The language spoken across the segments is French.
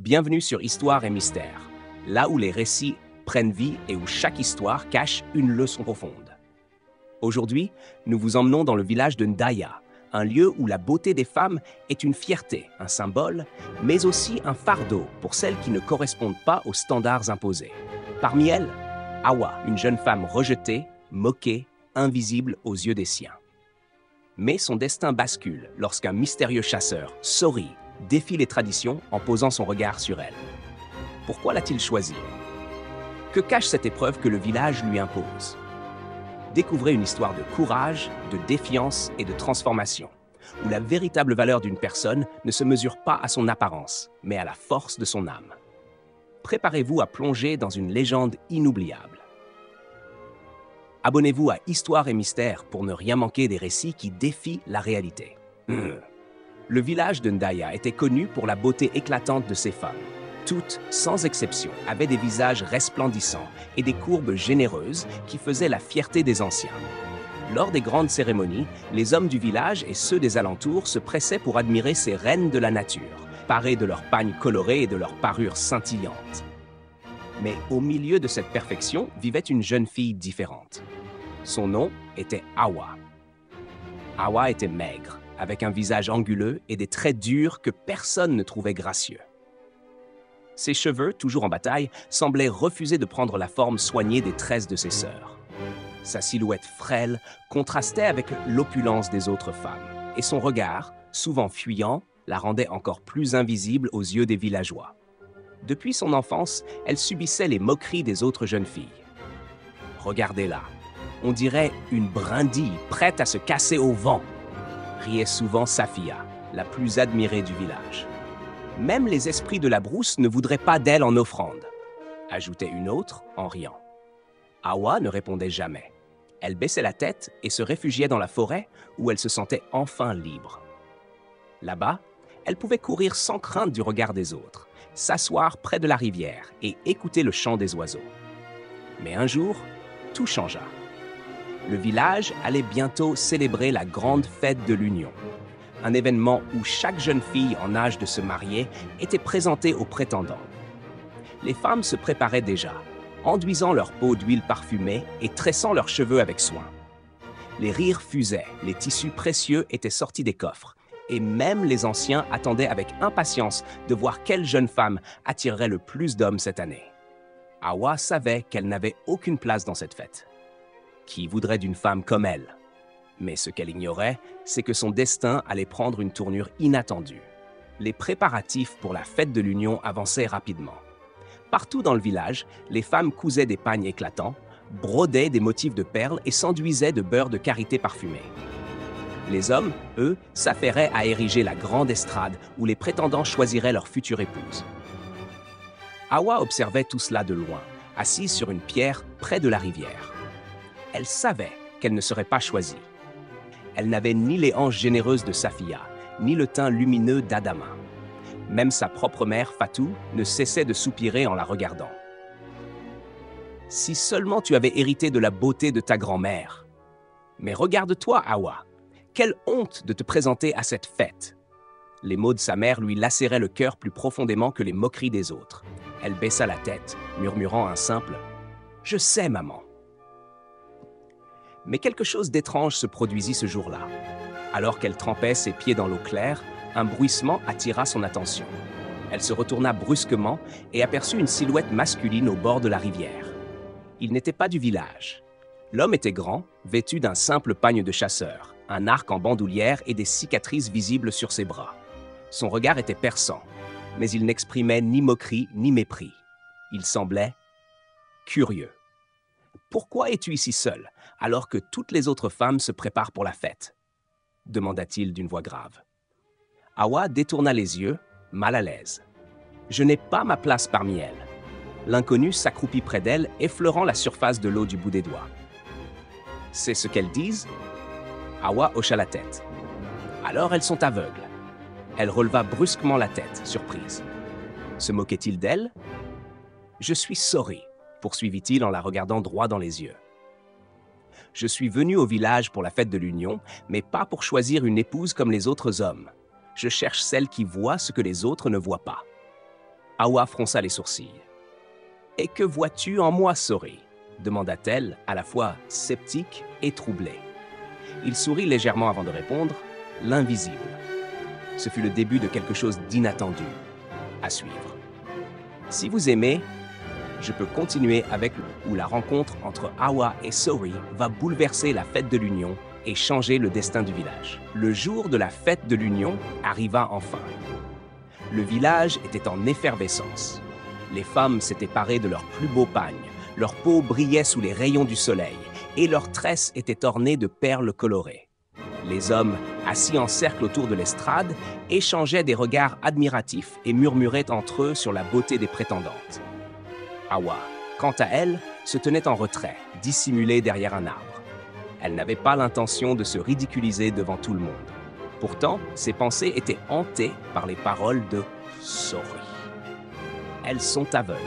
Bienvenue sur Histoire et Mystère, là où les récits prennent vie et où chaque histoire cache une leçon profonde. Aujourd'hui, nous vous emmenons dans le village de Ndaya, un lieu où la beauté des femmes est une fierté, un symbole, mais aussi un fardeau pour celles qui ne correspondent pas aux standards imposés. Parmi elles, Awa, une jeune femme rejetée, moquée, invisible aux yeux des siens. Mais son destin bascule lorsqu'un mystérieux chasseur, Sori, défie les traditions en posant son regard sur elle. Pourquoi l'a-t-il choisi? Que cache cette épreuve que le village lui impose? Découvrez une histoire de courage, de défiance et de transformation, où la véritable valeur d'une personne ne se mesure pas à son apparence, mais à la force de son âme. Préparez-vous à plonger dans une légende inoubliable. Abonnez-vous à Histoire et Mystère pour ne rien manquer des récits qui défient la réalité. Le village de Ndaya était connu pour la beauté éclatante de ses femmes. Toutes, sans exception, avaient des visages resplendissants et des courbes généreuses qui faisaient la fierté des anciens. Lors des grandes cérémonies, les hommes du village et ceux des alentours se pressaient pour admirer ces reines de la nature, parées de leurs pagnes colorées et de leurs parures scintillantes. Mais au milieu de cette perfection vivait une jeune fille différente. Son nom était Awa. Awa était maigre, avec un visage anguleux et des traits durs que personne ne trouvait gracieux. Ses cheveux, toujours en bataille, semblaient refuser de prendre la forme soignée des tresses de ses sœurs. Sa silhouette frêle contrastait avec l'opulence des autres femmes, et son regard, souvent fuyant, la rendait encore plus invisible aux yeux des villageois. Depuis son enfance, elle subissait les moqueries des autres jeunes filles. Regardez-la, on dirait une brindille prête à se casser au vent, riait souvent Safia, la plus admirée du village. Même les esprits de la brousse ne voudraient pas d'elle en offrande, ajoutait une autre en riant. Awa ne répondait jamais. Elle baissait la tête et se réfugiait dans la forêt où elle se sentait enfin libre. Là-bas, elle pouvait courir sans crainte du regard des autres, s'asseoir près de la rivière et écouter le chant des oiseaux. Mais un jour, tout changea. Le village allait bientôt célébrer la grande fête de l'Union, un événement où chaque jeune fille en âge de se marier était présentée aux prétendants. Les femmes se préparaient déjà, enduisant leur peau d'huile parfumée et tressant leurs cheveux avec soin. Les rires fusaient, les tissus précieux étaient sortis des coffres, et même les anciens attendaient avec impatience de voir quelle jeune femme attirerait le plus d'hommes cette année. Awa savait qu'elle n'avait aucune place dans cette fête. Qui voudrait d'une femme comme elle? Mais ce qu'elle ignorait, c'est que son destin allait prendre une tournure inattendue. Les préparatifs pour la fête de l'Union avançaient rapidement. Partout dans le village, les femmes cousaient des pagnes éclatants, brodaient des motifs de perles et s'enduisaient de beurre de karité parfumé. Les hommes, eux, s'affairaient à ériger la grande estrade où les prétendants choisiraient leur future épouse. Awa observait tout cela de loin, assise sur une pierre près de la rivière. Elle savait qu'elle ne serait pas choisie. Elle n'avait ni les hanches généreuses de Safia, ni le teint lumineux d'Adama. Même sa propre mère, Fatou, ne cessait de soupirer en la regardant. Si seulement tu avais hérité de la beauté de ta grand-mère. Mais regarde-toi, Awa. Quelle honte de te présenter à cette fête. Les mots de sa mère lui lacéraient le cœur plus profondément que les moqueries des autres. Elle baissa la tête, murmurant un simple « Je sais, maman ». Mais quelque chose d'étrange se produisit ce jour-là. Alors qu'elle trempait ses pieds dans l'eau claire, un bruissement attira son attention. Elle se retourna brusquement et aperçut une silhouette masculine au bord de la rivière. Il n'était pas du village. L'homme était grand, vêtu d'un simple pagne de chasseur, un arc en bandoulière et des cicatrices visibles sur ses bras. Son regard était perçant, mais il n'exprimait ni moquerie ni mépris. Il semblait curieux. « Pourquoi es-tu ici seule, alors que toutes les autres femmes se préparent pour la fête ?» demanda-t-il d'une voix grave. Awa détourna les yeux, mal à l'aise. « Je n'ai pas ma place parmi elles. » L'inconnu s'accroupit près d'elle, effleurant la surface de l'eau du bout des doigts. « C'est ce qu'elles disent ?» Awa hocha la tête. « Alors elles sont aveugles. » Elle releva brusquement la tête, surprise. Se moquait-il d'elle? « Je suis Sori, » poursuivit-il en la regardant droit dans les yeux. « Je suis venu au village pour la fête de l'Union, mais pas pour choisir une épouse comme les autres hommes. Je cherche celle qui voit ce que les autres ne voient pas. » Awa fronça les sourcils. « Et que vois-tu en moi, Sori » demanda-t-elle, à la fois sceptique et troublée. Il sourit légèrement avant de répondre « L'invisible ». Ce fut le début de quelque chose d'inattendu. À suivre. Si vous aimez, je peux continuer avec où la rencontre entre Awa et Sori va bouleverser la fête de l'Union et changer le destin du village. Le jour de la fête de l'Union arriva enfin. Le village était en effervescence. Les femmes s'étaient parées de leurs plus beaux pagnes, leur peau brillait sous les rayons du soleil et leurs tresses étaient ornées de perles colorées. Les hommes, assis en cercle autour de l'estrade, échangeaient des regards admiratifs et murmuraient entre eux sur la beauté des prétendantes. Awa, quant à elle, se tenait en retrait, dissimulée derrière un arbre. Elle n'avait pas l'intention de se ridiculiser devant tout le monde. Pourtant, ses pensées étaient hantées par les paroles de Sori. Elles sont aveugles.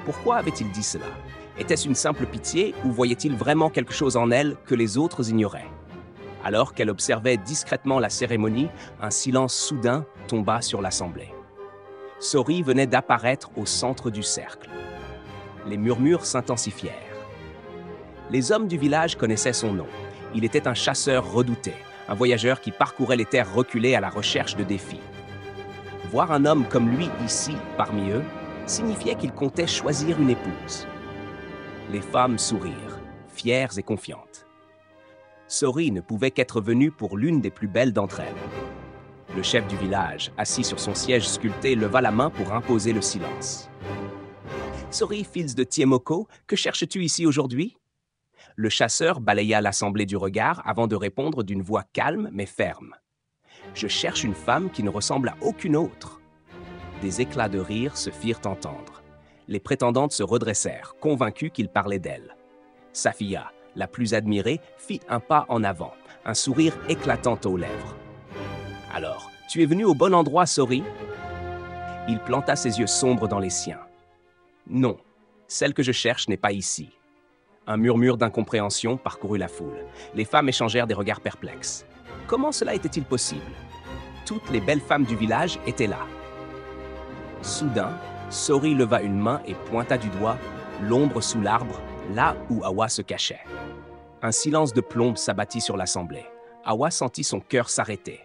Pourquoi avait-il dit cela? Était-ce une simple pitié ou voyait-il vraiment quelque chose en elle que les autres ignoraient? Alors qu'elle observait discrètement la cérémonie, un silence soudain tomba sur l'assemblée. Sori venait d'apparaître au centre du cercle. Les murmures s'intensifièrent. Les hommes du village connaissaient son nom. Il était un chasseur redouté, un voyageur qui parcourait les terres reculées à la recherche de défis. Voir un homme comme lui ici, parmi eux, signifiait qu'il comptait choisir une épouse. Les femmes sourirent, fières et confiantes. Sori ne pouvait qu'être venue pour l'une des plus belles d'entre elles. Le chef du village, assis sur son siège sculpté, leva la main pour imposer le silence. « Sori, fils de Tiemoko, que cherches-tu ici aujourd'hui » Le chasseur balaya l'assemblée du regard avant de répondre d'une voix calme mais ferme. « Je cherche une femme qui ne ressemble à aucune autre. » Des éclats de rire se firent entendre. Les prétendantes se redressèrent, convaincues qu'il parlait d'elle. Safiya, la plus admirée, fit un pas en avant, un sourire éclatant aux lèvres. « Alors, tu es venu au bon endroit, Sori ?» Il planta ses yeux sombres dans les siens. « Non, celle que je cherche n'est pas ici. » Un murmure d'incompréhension parcourut la foule. Les femmes échangèrent des regards perplexes. Comment cela était-il possible? Toutes les belles femmes du village étaient là. Soudain, Sori leva une main et pointa du doigt l'ombre sous l'arbre, là où Awa se cachait. Un silence de plomb s'abattit sur l'assemblée. Awa sentit son cœur s'arrêter.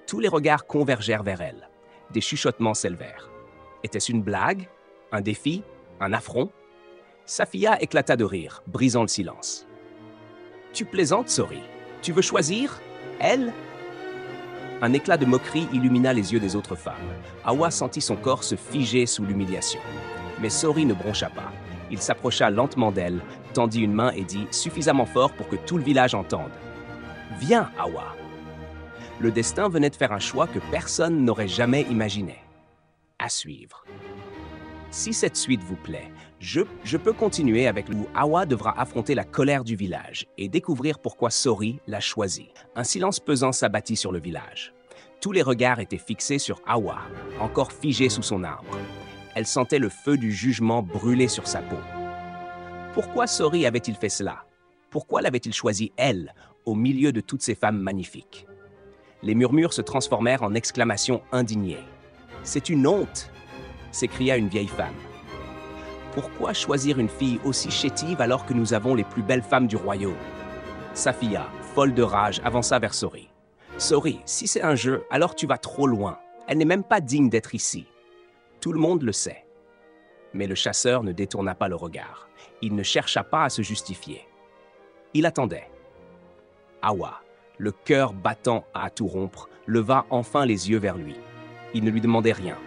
Tous les regards convergèrent vers elle. Des chuchotements s'élevèrent. Était-ce une blague? Un défi? Un affront? Safiya éclata de rire, brisant le silence. « Tu plaisantes, Sori? Tu veux choisir? Elle ?» Un éclat de moquerie illumina les yeux des autres femmes. Awa sentit son corps se figer sous l'humiliation. Mais Sori ne broncha pas. Il s'approcha lentement d'elle, tendit une main et dit suffisamment fort pour que tout le village entende. « Viens, Awa !» Le destin venait de faire un choix que personne n'aurait jamais imaginé. À suivre. Si cette suite vous plaît, je peux continuer avec où Awa devra affronter la colère du village et découvrir pourquoi Sori l'a choisi. Un silence pesant s'abattit sur le village. Tous les regards étaient fixés sur Awa, encore figée sous son arbre. Elle sentait le feu du jugement brûler sur sa peau. Pourquoi Sori avait-il fait cela? Pourquoi l'avait-il choisi, elle, au milieu de toutes ces femmes magnifiques? Les murmures se transformèrent en exclamations indignées. « C'est une honte !» s'écria une vieille femme. Pourquoi choisir une fille aussi chétive alors que nous avons les plus belles femmes du royaume? Safiya, folle de rage, avança vers Sori. Sori, si c'est un jeu, alors tu vas trop loin. Elle n'est même pas digne d'être ici. Tout le monde le sait. Mais le chasseur ne détourna pas le regard. Il ne chercha pas à se justifier. Il attendait. Awa, le cœur battant à tout rompre, leva enfin les yeux vers lui. Il ne lui demandait rien.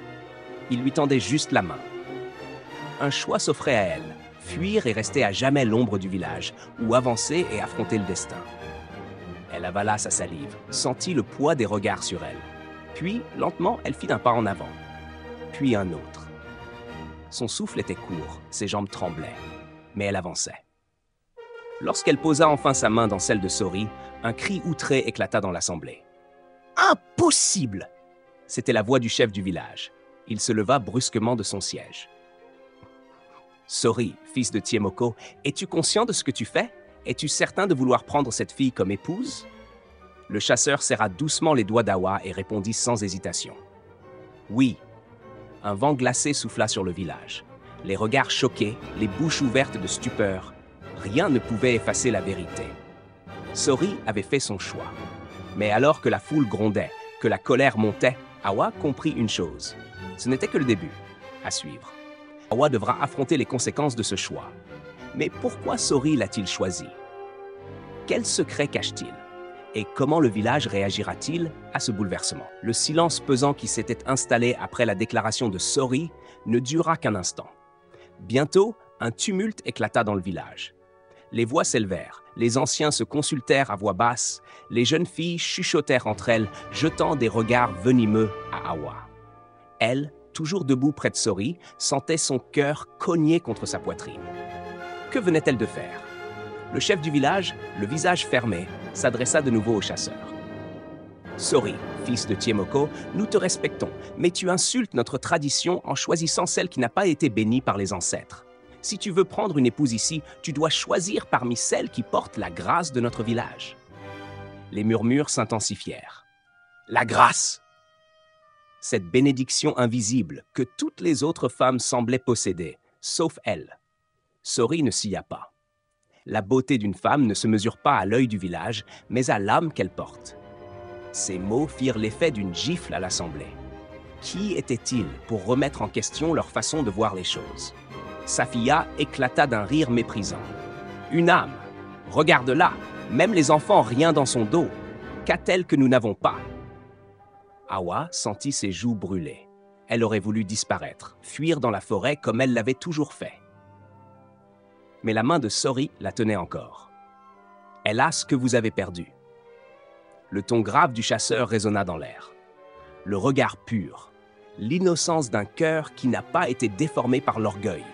Il lui tendait juste la main. Un choix s'offrait à elle, fuir et rester à jamais l'ombre du village, ou avancer et affronter le destin. Elle avala sa salive, sentit le poids des regards sur elle. Puis, lentement, elle fit un pas en avant. Puis un autre. Son souffle était court, ses jambes tremblaient, mais elle avançait. Lorsqu'elle posa enfin sa main dans celle de Sori, un cri outré éclata dans l'assemblée. « Impossible !» C'était la voix du chef du village. Il se leva brusquement de son siège. « Sori, fils de Tiemoko, es-tu conscient de ce que tu fais? Es-tu certain de vouloir prendre cette fille comme épouse ?» Le chasseur serra doucement les doigts d'Awa et répondit sans hésitation. « Oui, un vent glacé souffla sur le village. Les regards choqués, les bouches ouvertes de stupeur. Rien ne pouvait effacer la vérité. Sori avait fait son choix. Mais alors que la foule grondait, que la colère montait, Awa comprit une chose. Ce n'était que le début. À suivre. Awa devra affronter les conséquences de ce choix. Mais pourquoi Sori l'a-t-il choisi? Quel secret cache-t-il? Et comment le village réagira-t-il à ce bouleversement? Le silence pesant qui s'était installé après la déclaration de Sori ne dura qu'un instant. Bientôt, un tumulte éclata dans le village. Les voix s'élevèrent, les anciens se consultèrent à voix basse, les jeunes filles chuchotèrent entre elles, jetant des regards venimeux à Awa. Elle, toujours debout près de Sori, sentait son cœur cogner contre sa poitrine. Que venait-elle de faire? Le chef du village, le visage fermé, s'adressa de nouveau au chasseur. « Sori, fils de Tiemoko, nous te respectons, mais tu insultes notre tradition en choisissant celle qui n'a pas été bénie par les ancêtres. Si tu veux prendre une épouse ici, tu dois choisir parmi celles qui portent la grâce de notre village. » Les murmures s'intensifièrent. « La grâce !» Cette bénédiction invisible que toutes les autres femmes semblaient posséder, sauf elle. Sori ne s'y a pas. La beauté d'une femme ne se mesure pas à l'œil du village, mais à l'âme qu'elle porte. Ces mots firent l'effet d'une gifle à l'assemblée. Qui était-il pour remettre en question leur façon de voir les choses? Safiya éclata d'un rire méprisant. « Une âme! Regarde-la! Même les enfants rien dans son dos! Qu'a-t-elle que nous n'avons pas ?» Awa sentit ses joues brûler. Elle aurait voulu disparaître, fuir dans la forêt comme elle l'avait toujours fait. Mais la main de Sori la tenait encore. « Elle a ce que vous avez perdu. » Le ton grave du chasseur résonna dans l'air. Le regard pur, l'innocence d'un cœur qui n'a pas été déformé par l'orgueil.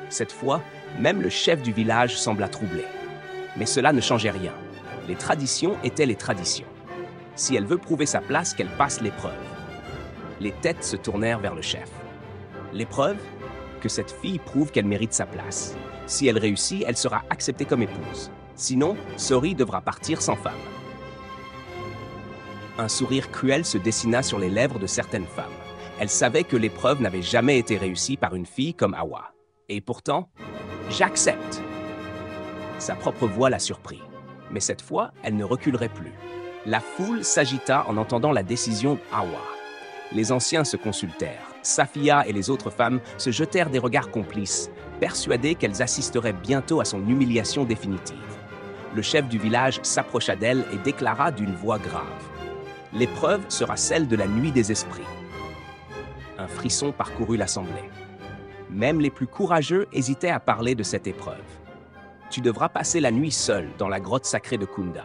Cette fois, même le chef du village sembla troublé. Mais cela ne changeait rien. Les traditions étaient les traditions. Si elle veut prouver sa place, qu'elle passe l'épreuve. Les têtes se tournèrent vers le chef. L'épreuve? Que cette fille prouve qu'elle mérite sa place. Si elle réussit, elle sera acceptée comme épouse. Sinon, Sori devra partir sans femme. Un sourire cruel se dessina sur les lèvres de certaines femmes. Elles savaient que l'épreuve n'avait jamais été réussie par une fille comme Awa. Et pourtant, j'accepte. Sa propre voix la surprit. Mais cette fois, elle ne reculerait plus. La foule s'agita en entendant la décision d'Awa. Les anciens se consultèrent. Safiya et les autres femmes se jetèrent des regards complices, persuadées qu'elles assisteraient bientôt à son humiliation définitive. Le chef du village s'approcha d'elle et déclara d'une voix grave. « L'épreuve sera celle de la nuit des esprits. » Un frisson parcourut l'assemblée. Même les plus courageux hésitaient à parler de cette épreuve. Tu devras passer la nuit seul dans la grotte sacrée de Kunda.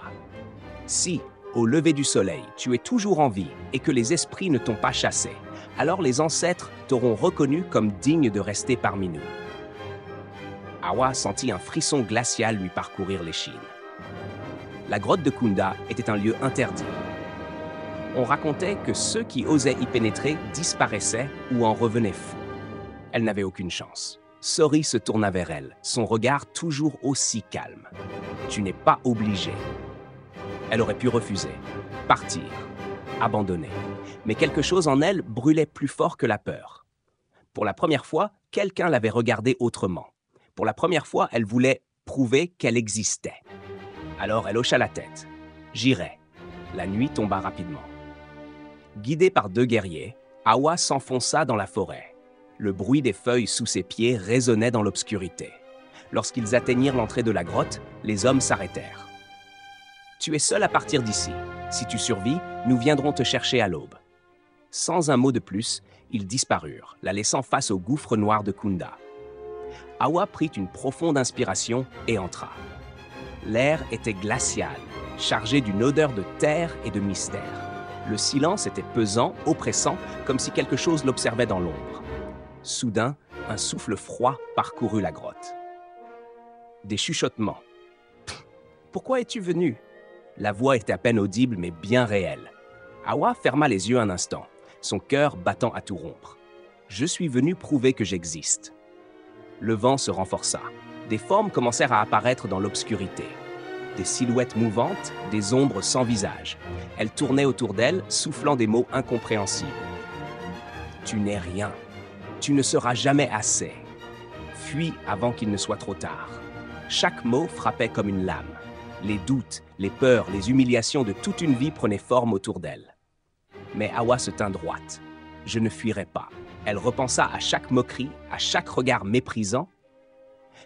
Si, au lever du soleil, tu es toujours en vie et que les esprits ne t'ont pas chassé, alors les ancêtres t'auront reconnu comme digne de rester parmi nous. Awa sentit un frisson glacial lui parcourir l'échine. La grotte de Kunda était un lieu interdit. On racontait que ceux qui osaient y pénétrer disparaissaient ou en revenaient fous. Elle n'avait aucune chance. Sori se tourna vers elle, son regard toujours aussi calme. « Tu n'es pas obligée. » Elle aurait pu refuser, partir, abandonner. Mais quelque chose en elle brûlait plus fort que la peur. Pour la première fois, quelqu'un l'avait regardée autrement. Pour la première fois, elle voulait prouver qu'elle existait. Alors elle hocha la tête. « J'irai. » La nuit tomba rapidement. Guidée par deux guerriers, Awa s'enfonça dans la forêt. Le bruit des feuilles sous ses pieds résonnait dans l'obscurité. Lorsqu'ils atteignirent l'entrée de la grotte, les hommes s'arrêtèrent. « Tu es seul à partir d'ici. Si tu survis, nous viendrons te chercher à l'aube. » Sans un mot de plus, ils disparurent, la laissant face au gouffre noir de Kunda. Awa prit une profonde inspiration et entra. L'air était glacial, chargé d'une odeur de terre et de mystère. Le silence était pesant, oppressant, comme si quelque chose l'observait dans l'ombre. Soudain, un souffle froid parcourut la grotte. Des chuchotements. « Pourquoi es-tu venu ?» La voix était à peine audible, mais bien réelle. Awa ferma les yeux un instant, son cœur battant à tout rompre. « Je suis venu prouver que j'existe. » Le vent se renforça. Des formes commencèrent à apparaître dans l'obscurité. Des silhouettes mouvantes, des ombres sans visage. Elles tournaient autour d'elle, soufflant des mots incompréhensibles. Tu n'es rien. Tu ne seras jamais assez. Fuis avant qu'il ne soit trop tard. Chaque mot frappait comme une lame. Les doutes, les peurs, les humiliations de toute une vie prenaient forme autour d'elle. Mais Hawa se tint droite. Je ne fuirai pas. Elle repensa à chaque moquerie, à chaque regard méprisant.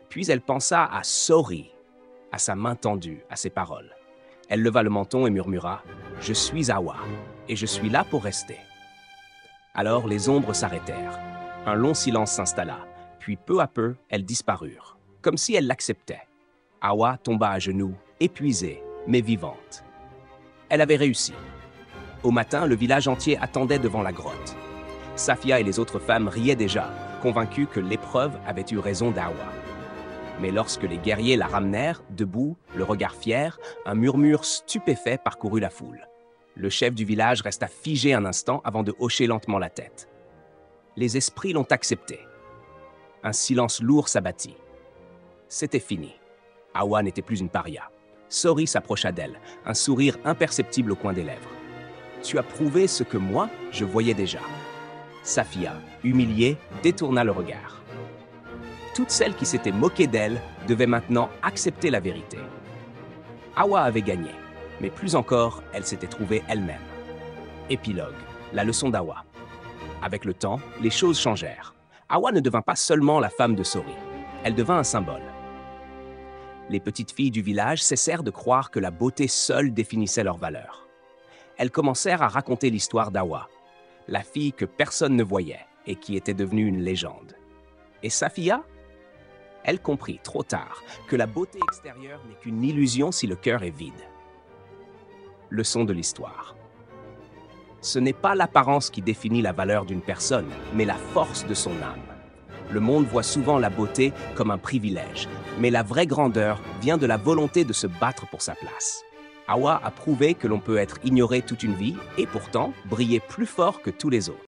Puis elle pensa à Sori, à sa main tendue, à ses paroles. Elle leva le menton et murmura « Je suis Hawa, et je suis là pour rester. » Alors les ombres s'arrêtèrent. Un long silence s'installa, puis peu à peu, elles disparurent, comme si elles l'acceptaient. Hawa tomba à genoux, épuisée, mais vivante. Elle avait réussi. Au matin, le village entier attendait devant la grotte. Safia et les autres femmes riaient déjà, convaincues que l'épreuve avait eu raison d'Hawa. Mais lorsque les guerriers la ramenèrent, debout, le regard fier, un murmure stupéfait parcourut la foule. Le chef du village resta figé un instant avant de hocher lentement la tête. Les esprits l'ont accepté. Un silence lourd s'abattit. C'était fini. Hawa n'était plus une paria. Sori s'approcha d'elle, un sourire imperceptible au coin des lèvres. « Tu as prouvé ce que moi, je voyais déjà. » Safia, humiliée, détourna le regard. Toutes celles qui s'étaient moquées d'elle devaient maintenant accepter la vérité. Hawa avait gagné, mais plus encore, elle s'était trouvée elle-même. Épilogue, la leçon d'Hawa. Avec le temps, les choses changèrent. Hawa ne devint pas seulement la femme de Sori, elle devint un symbole. Les petites filles du village cessèrent de croire que la beauté seule définissait leur valeur. Elles commencèrent à raconter l'histoire d'Hawa, la fille que personne ne voyait et qui était devenue une légende. Et Safia? Elle comprit trop tard que la beauté extérieure n'est qu'une illusion si le cœur est vide. Leçon de l'histoire. Ce n'est pas l'apparence qui définit la valeur d'une personne, mais la force de son âme. Le monde voit souvent la beauté comme un privilège, mais la vraie grandeur vient de la volonté de se battre pour sa place. Hawa a prouvé que l'on peut être ignoré toute une vie et pourtant briller plus fort que tous les autres.